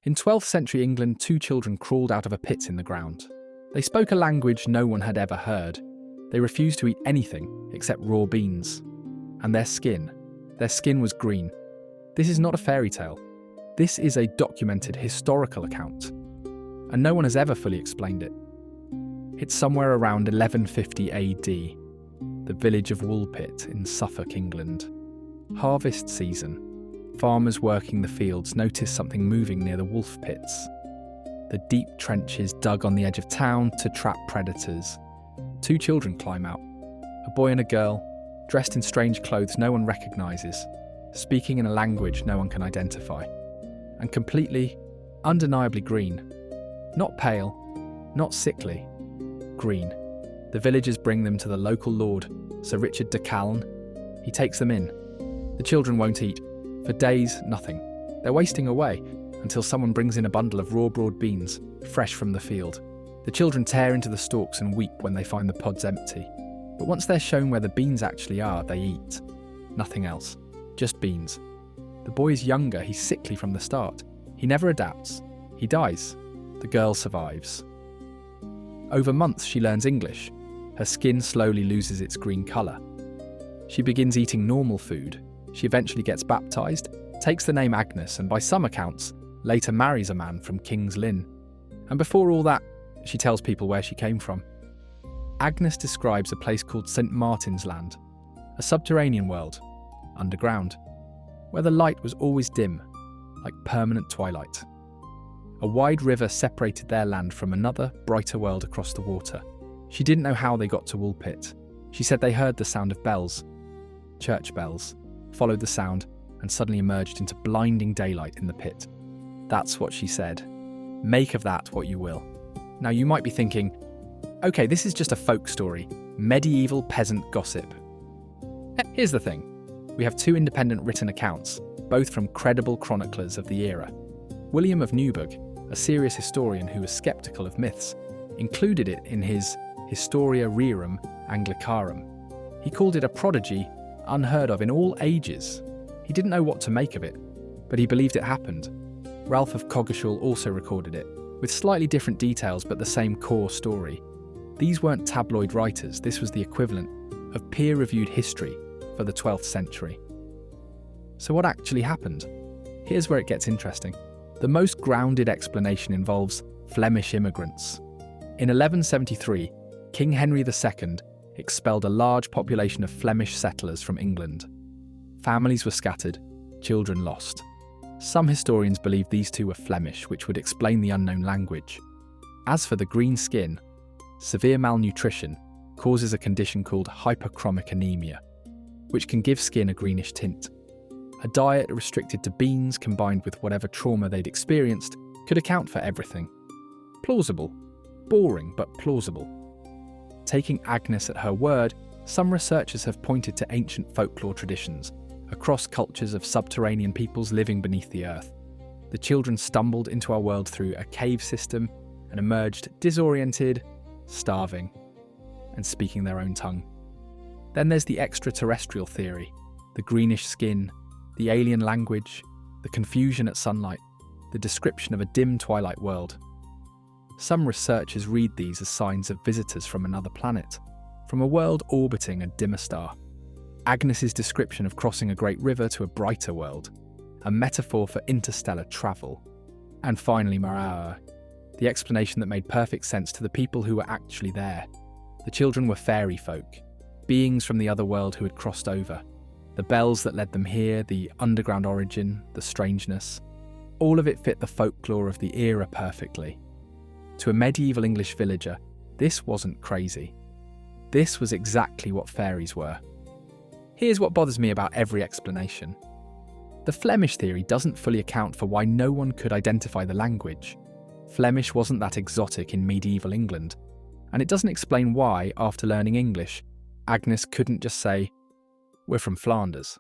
In 12th century England, two children crawled out of a pit in the ground. They spoke a language no one had ever heard. They refused to eat anything except raw beans. And their skin was green. This is not a fairy tale. This is a documented historical account. And no one has ever fully explained it. It's somewhere around 1150 AD, the village of Woolpit in Suffolk, England. Harvest season. Farmers working the fields notice something moving near the wolf pits. The deep trenches dug on the edge of town to trap predators. Two children climb out, a boy and a girl, dressed in strange clothes no one recognises, speaking in a language no one can identify, and completely, undeniably green. Not pale, not sickly, green. The villagers bring them to the local lord, Sir Richard de Calne. He takes them in. The children won't eat. For days, nothing. They're wasting away until someone brings in a bundle of raw broad beans, fresh from the field. The children tear into the stalks and weep when they find the pods empty. But once they're shown where the beans actually are, they eat. Nothing else. Just beans. The boy is younger, he's sickly from the start. He never adapts. He dies. The girl survives. Over months she learns English. Her skin slowly loses its green colour. She begins eating normal food. She eventually gets baptised, takes the name Agnes, and by some accounts, later marries a man from King's Lynn. And before all that, she tells people where she came from. Agnes describes a place called St. Martin's Land, a subterranean world, underground, where the light was always dim, like permanent twilight. A wide river separated their land from another, brighter world across the water. She didn't know how they got to Woolpit. She said they heard the sound of bells, church bells, followed the sound, and suddenly emerged into blinding daylight in the pit. That's what she said. Make of that what you will. Now you might be thinking, okay, this is just a folk story, medieval peasant gossip. Here's the thing. We have two independent written accounts, both from credible chroniclers of the era. William of Newburgh, a serious historian who was sceptical of myths, included it in his Historia Rerum Anglicarum. He called it a prodigy unheard of in all ages. He didn't know what to make of it, but he believed it happened. Ralph of Coggeshall also recorded it, with slightly different details but the same core story. These weren't tabloid writers, this was the equivalent of peer-reviewed history for the 12th century. So what actually happened? Here's where it gets interesting. The most grounded explanation involves Flemish immigrants. In 1173, King Henry II expelled a large population of Flemish settlers from England. Families were scattered, children lost. Some historians believe these two were Flemish, which would explain the unknown language. As for the green skin, severe malnutrition causes a condition called hyperchromic anemia, which can give skin a greenish tint. A diet restricted to beans combined with whatever trauma they'd experienced could account for everything. Plausible. Boring, but plausible. Taking Agnes at her word, some researchers have pointed to ancient folklore traditions across cultures of subterranean peoples living beneath the earth. The children stumbled into our world through a cave system and emerged disoriented, starving, and speaking their own tongue. Then there's the extraterrestrial theory, the greenish skin, the alien language, the confusion at sunlight, the description of a dim twilight world. Some researchers read these as signs of visitors from another planet, from a world orbiting a dimmer star. Agnes's description of crossing a great river to a brighter world, a metaphor for interstellar travel. And finally, Maraua, the explanation that made perfect sense to the people who were actually there. The children were fairy folk, beings from the other world who had crossed over. The bells that led them here, the underground origin, the strangeness, all of it fit the folklore of the era perfectly. To a medieval English villager, this wasn't crazy. This was exactly what fairies were. Here's what bothers me about every explanation. The Flemish theory doesn't fully account for why no one could identify the language. Flemish wasn't that exotic in medieval England, and it doesn't explain why, after learning English, Agnes couldn't just say, "We're from Flanders."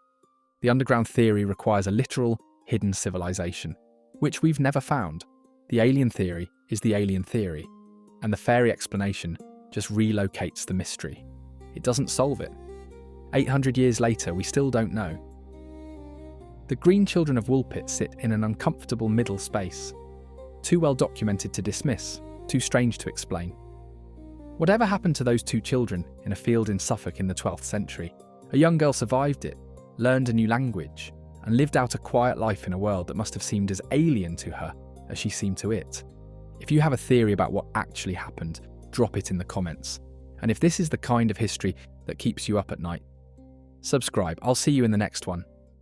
The underground theory requires a literal, hidden civilization, which we've never found. The alien theory is the alien theory, and the fairy explanation just relocates the mystery. It doesn't solve it. 800 years later, we still don't know. The Green Children of Woolpit sit in an uncomfortable middle space. Too well documented to dismiss, too strange to explain. Whatever happened to those 2 children in a field in Suffolk in the 12th century? A young girl survived it, learned a new language, and lived out a quiet life in a world that must have seemed as alien to her as she seemed to it. If you have a theory about what actually happened, drop it in the comments. And if this is the kind of history that keeps you up at night, subscribe. I'll see you in the next one.